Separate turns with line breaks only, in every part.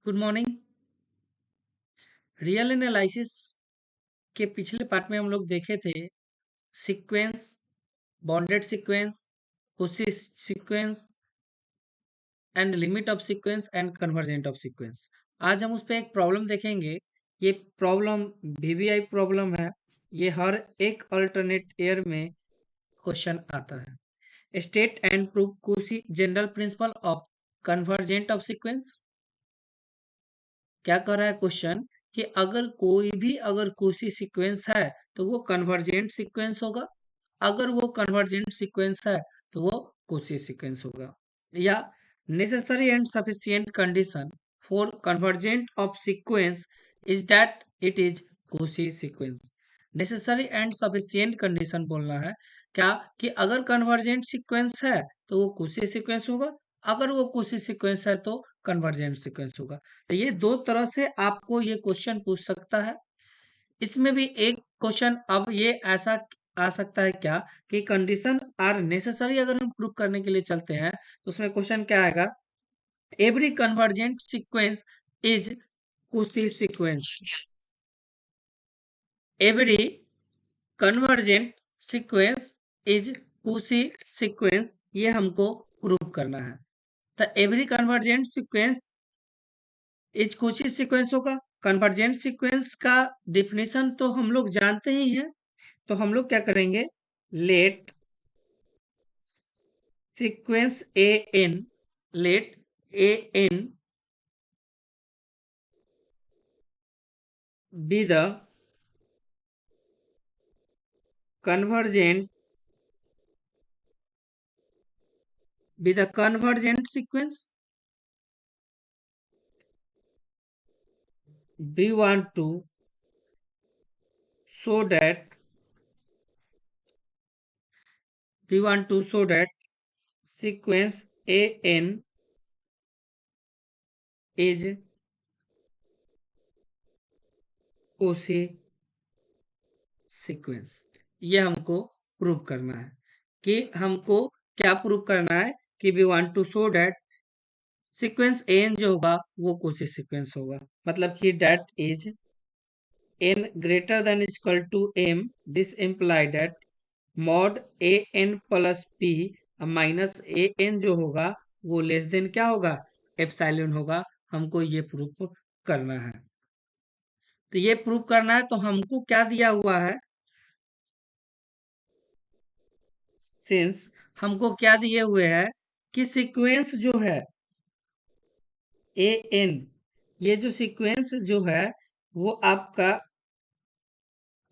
Good morning. Real analysis के पिछले part में हम लोग देखे थे सीक्वेंस, बॉन्डेड सीक्वेंस, कुशी sequence and limit of sequence and convergent of sequence. आज हम उस पे एक प्रॉब्लम देखेंगे। ये प्रॉब्लम वीवीआई प्रॉब्लम है। ये हर एक अल्टरनेट ईयर में क्वेश्चन आता है। स्टेट एंड प्रूव कुशी general principle of convergent of sequence. क्या कर रहा है क्वेश्चन कि अगर कोई सीक्वेंस है तो वो कन्वर्जेंट सीक्वेंस होगा। अगर वो कन्वर्जेंट सीक्वेंस है तो वो कोसी सीक्वेंस होगा। या necessary and sufficient condition for convergent of sequence is that it is Kosi sequence. Necessary and sufficient condition बोलना है क्या कि अगर कन्वर्जेंट सीक्वेंस है तो वो कोसी सीक्वेंस होगा, अगर वो कोसी सीक्वेंस है तो कन्वर्जेंट सीक्वेंस होगा। तो ये दो तरह से आपको ये क्वेश्चन पूछ सकता है। इसमें भी एक क्वेश्चन अब ये ऐसा आ सकता है क्या कि कंडीशन आर नेसेसरी अगर हम प्रूव करने के लिए चलते हैं तो उसमें क्वेश्चन क्या आएगा, एवरी कन्वर्जेंट सीक्वेंस इज कुशी sequence. Every convergent sequence is कुशी सीक्वेंस, ये हमको प्रूव करना है। तो एवरी कन्वर्जेंट सीक्वेंस इज कुछ ही सीक्वेंस होगा। कन्वर्जेंट सीक्वेंस का डिफिनीशन तो हम लोग जानते ही हैं। तो हम लोग क्या करेंगे, let sequence A N, let A N B the convergent sequence. We want to show that sequence an is Cauchy sequence। ये हमको प्रूव करना है कि हमको क्या प्रूव करना है कि we want to show that sequence N जो होगा वो Cauchy सीक्वेंस होगा। मतलब कि that is n greater than is equal to m, this imply that mod a n plus p minus A N जो होगा वो लेस देन क्या होगा, एप्सिलॉन होगा। हमको ये प्रूफ करना है। तो ये प्रूफ करना है तो हमको क्या दिया हुआ है, सिंस हमको क्या दिए हुए है कि सीक्वेंस जो है ए एन, ये जो सीक्वेंस जो है वो आपका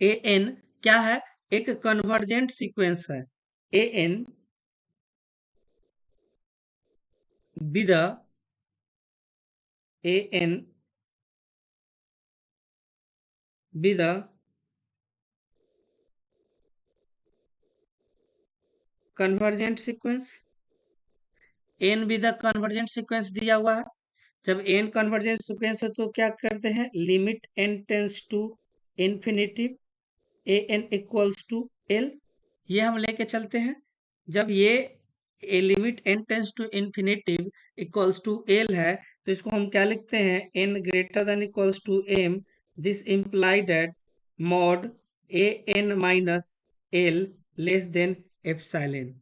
ए एन क्या है, एक कन्वर्जेंट सीक्वेंस है। A N with A N with convergent sequence, N with convergent sequence दिया हुआ है। जब एन कन्वर्जेंट सीक्वेंस है तो क्या करते हैं, limit N tends to infinity A N equals to L, ये हम लेके चलते हैं। जब ये limit N tends to infinity equals to L है तो इसको हम क्या लिखते हैं, N greater than equals to M, this imply that mod A N minus L less than epsilon.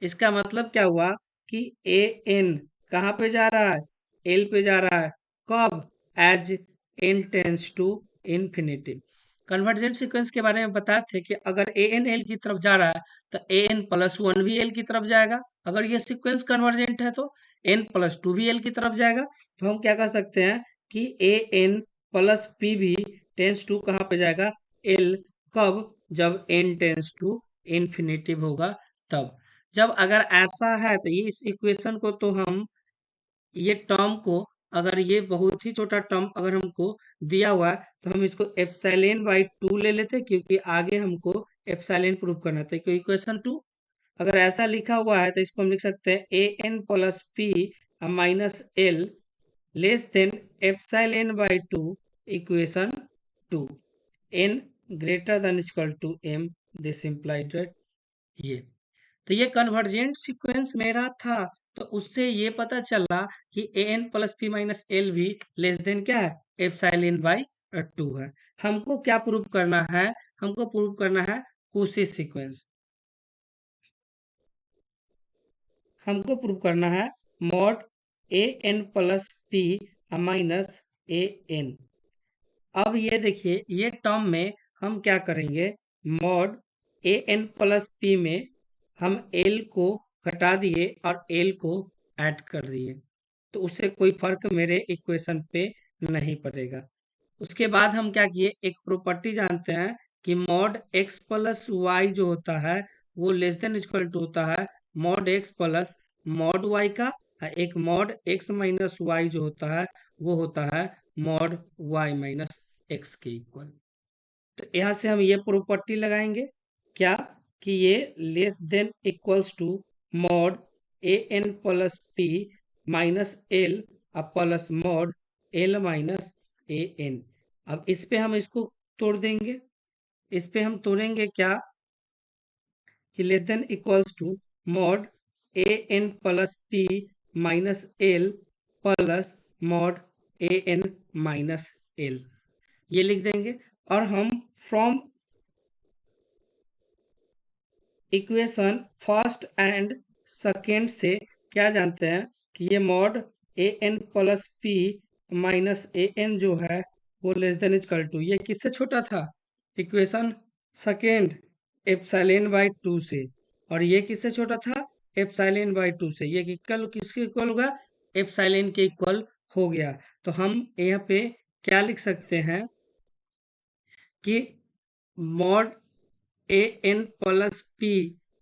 इसका मतलब क्या हुआ कि ए एन कहाँ पे जा रहा है, एल पे जा रहा है। कब, as N tends to infinity. Convergent sequence के बारे में बताए थे कि अगर ए एन एल की तरफ जा रहा है तो ए एन प्लस वन भी एल की तरफ जाएगा। अगर ये सीक्वेंस कन्वर्जेंट है तो एन प्लस टू भी एल की तरफ जाएगा। तो हम क्या कर सकते हैं कि ए एन प्लस पी भी टेंस टू कहाँ पे जाएगा, एल। कब, जब एन टेंस टू इन्फिनिटिव होगा तब। जब अगर ऐसा है तो ये इस इक्वेशन को तो हम ये टर्म को, अगर ये बहुत ही छोटा टर्म अगर हमको दिया हुआ है तो हम इसको एप्सिलॉन बाई टू ले लेते, क्योंकि आगे हमको एप्सिलॉन प्रूव करना था। क्योंकि इक्वेशन टू अगर ऐसा लिखा हुआ है तो इसको हम लिख सकते हैं A N plus P minus L less than epsilon by two equation two, N greater than equal to M, this implied ये। तो ये कन्वर्जेंट सीक्वेंस मेरा था तो उससे ये पता चला कि A N plus P minus L भी लेस देन क्या है, एप्सिलॉन बाई 2 है। हमको क्या प्रूव करना है, हमको प्रूव करना है कॉची सीक्वेंस। हमको प्रूव करना है mod A N plus P minus A N. अब ये देखिए, ये टर्म में हम क्या करेंगे, mod A N plus P में हम एल को घटा दिए और एल को ऐड कर दिए, तो उससे कोई फर्क मेरे इक्वेशन पे नहीं पड़ेगा। उसके बाद हम क्या किए, एक प्रॉपर्टी जानते हैं कि मॉड एक्स प्लस वाई जो होता है वो लेस देन इक्वल टू होता है mod X plus mod Y का, एक मॉड एक्स माइनस वाई जो होता है वो होता है मॉड वाई माइनस एक्स के इक्वल। तो यहाँ से हम ये प्रॉपर्टी लगाएंगे क्या, कि ये less than equals to mod A N plus P minus L plus mod L minus A N. अब इस पे हम इसको तोड़ देंगे, इस पे हम तोड़ेंगे क्या, कि less than equals to mod A N plus P minus L plus mod A N minus L, ये लिख देंगे। और हम from equation first and second से क्या जानते हैं कि ये mod A N plus P minus A N जो है वो लेस देन इक्वल टू, ये किससे छोटा था, इक्वेशन सेकेंड एप्सिलॉन बाई 2 से, और ये किससे छोटा था, एप्सिलॉन बाई 2 से। ये इक्वल किसके इक्वल होगा, एप्सिलॉन के इक्वल हो गया। तो हम यहाँ पे क्या लिख सकते हैं कि mod A N plus P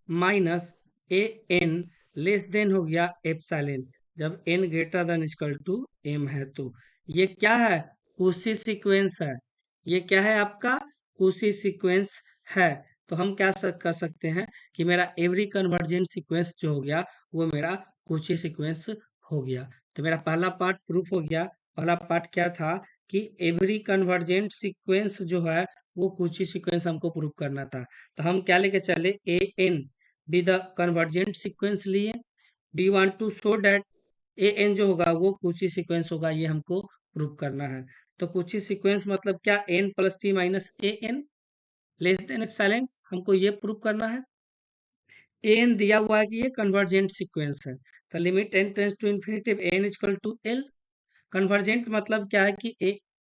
minus A N less than हो गया एप्सिलॉन, जब N greater than equal to M है। तो ये क्या है, कॉची सीक्वेंस है। ये क्या है आपका, कॉची सीक्वेंस है। तो हम क्या कर सकते हैं कि मेरा एवरी कन्वर्जेंट सीक्वेंस जो हो गया वो मेरा कॉची सीक्वेंस हो गया। तो मेरा पहला पार्ट प्रूफ हो गया। पहला पार्ट क्या था कि एवरी कन्वर्जेंट सीक्वेंस जो है वो कॉची सीक्वेंस हमको प्रूव करना था। तो हम क्या लेके चले, A N B the convergent sequence लिए। The want to show that A N जो होगा वो कॉची सीक्वेंस होगा, ये हमको प्रूव करना है। तो कॉची सीक्वेंस मतलब क्या, N plus P minus A N less than epsilon, हमको ये प्रूव करना है। एन दिया हुआ है कि ये कन्वर्जेंट सीक्वेंस है, तो limit N tends to infinity N equal to L. Convergent मतलब क्या है कि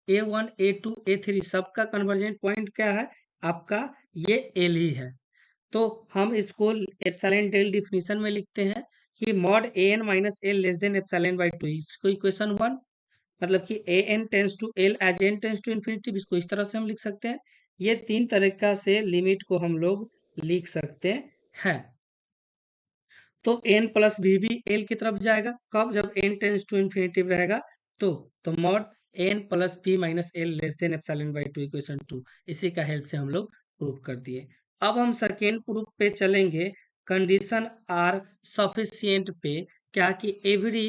A one A two A three सबका कन्वर्जेंट पॉइंट क्या है आपका, ये एल ही है। तो हम इसको एप्सिलॉन डेल डिफिनीशन में लिखते हैं कि mod A N minus L less than epsilon by 2, इसको इक्वेशन 1, मतलब कि A N tends to L as N tends to infinity, इसको इस तरह से हम लिख सकते हैं। ये तीन तरीका से लिमिट को हम लोग लिख सकते हैं। तो एन प्लस भी एल की तरफ जाएगा, कब, जब एन टेंस टू इन्फिनिटी रहेगा। तो mod N plus P minus L less than epsilon by 2 equation 2, इसी का हेल्प से हम लोग प्रूव कर दिए। अब हम सेकेंड प्रूफ पे चलेंगे, कंडीशन आर सफिशिएंट पे, क्या कि every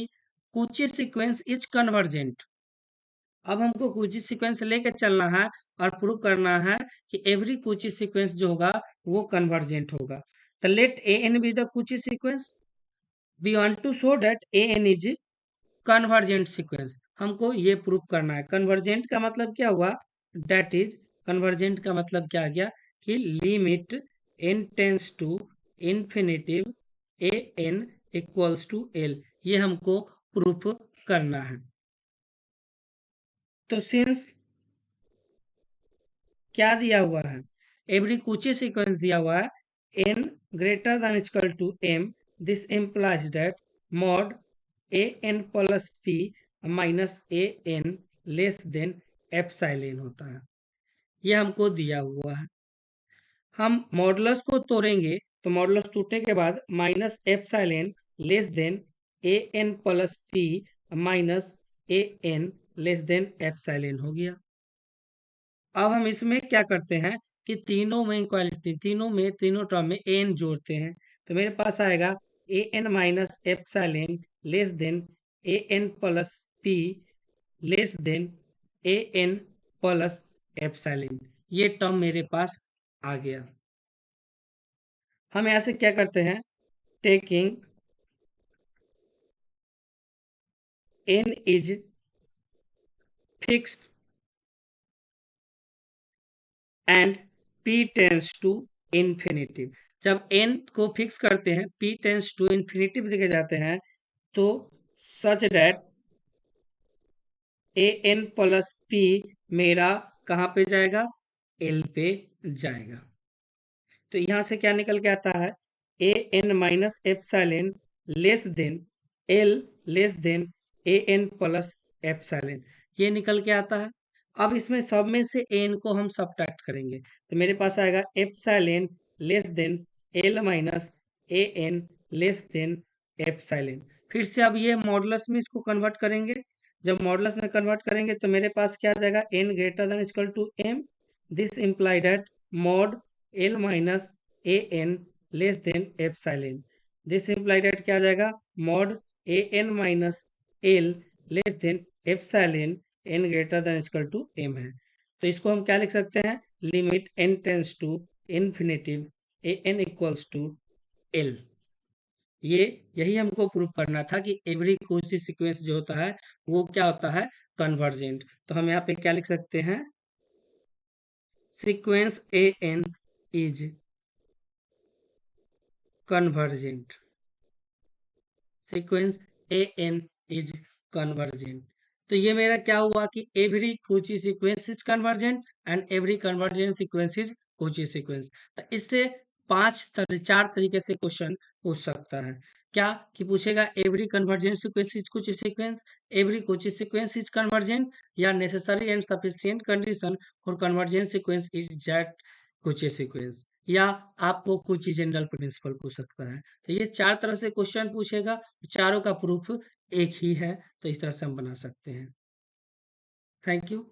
Cauchy sequence is convergent. अब हमको कॉची सीक्वेंस लेके चलना है और प्रूव करना है कि एवरी कॉची सीक्वेंस जो होगा वो कन्वर्जेंट होगा। तो let A N B the Cauchy sequence, we want to show that A N is convergent sequence. हमको ये प्रूव करना है। कन्वर्जेंट का मतलब क्या हुआ, दैट इज, कन्वर्जेंट का मतलब क्या आ गया कि limit N tends to infinity A N equals to L, ये हमको प्रूफ करना है। तो सिंस क्या दिया हुआ है, एवरी कॉची सीक्वेंस दिया हुआ है N greater than equal to M, this implies that mod A N plus P minus A N less than epsilon होता है, ये हमको दिया हुआ है। हम मॉडुलस को तोड़ेंगे, तो मॉडुलस टूटने के बाद minus epsilon less than A N plus P minus A N less than epsilon हो गया। अब हम इसमें क्या करते हैं कि तीनों में इक्वालिटी, तीनों टर्म में एन जोड़ते हैं। तो मेरे पास आएगा A N minus epsilon less than A N plus P less than A N plus epsilon, ये टर्म मेरे पास आ गया। हम यहाँ से क्या करते हैं, taking n is fixed and p tends to infinitive। जब n को फिक्स करते हैं, p tends to infinitive लेके जाते हैं, तो such that an plus p मेरा कहाँ पे जाएगा, l पे जाएगा। तो यहां से क्या निकल के आता है, an minus epsilon less then l less than an plus epsilon, ये निकल के आता है। अब इसमें सब में से n को हम सब्ट्रैक्ट करेंगे, तो मेरे पास आएगा epsilon less then l minus an less than epsilon. फिर से अब ये मॉडुलस में इसको कन्वर्ट करेंगे। जब मॉडुलस में कन्वर्ट करेंगे तो मेरे पास क्या आ जाएगा, n greater than equal to m। This imply that mod l minus A N less than epsilon. This imply that क्या आ जाएगा, mod A N minus L less than epsilon N greater than equal to M है। तो इसको हम क्या लिख सकते हैं, limit n tends to infinity A N equals to L. ये यही हमको प्रूव करना था कि एवरी कोची सीक्वेंस जो होता है वो क्या होता है, कन्वर्जेंट। तो हम यहाँ पे क्या लिख सकते हैं, sequence A N is convergent, sequence an is convergent। तो ये मेरा क्या हुआ कि every Cauchy sequence is convergent and every convergent sequence is Cauchy sequence. तो इससे चार तरीके से क्वेश्चन पूछ सकता है। क्या कि पूछेगा every convergent sequence is Cauchy sequence, every Cauchy sequence is convergent, या necessary and sufficient condition for convergent sequence is that Cauchy sequence, या आपको कुछ जनरल प्रिंसिपल पूछ सकता है। तो ये चार तरह से क्वेश्चन पूछेगा, चारों का प्रूफ एक ही है, तो इस तरह से हम बना सकते हैं। Thank you.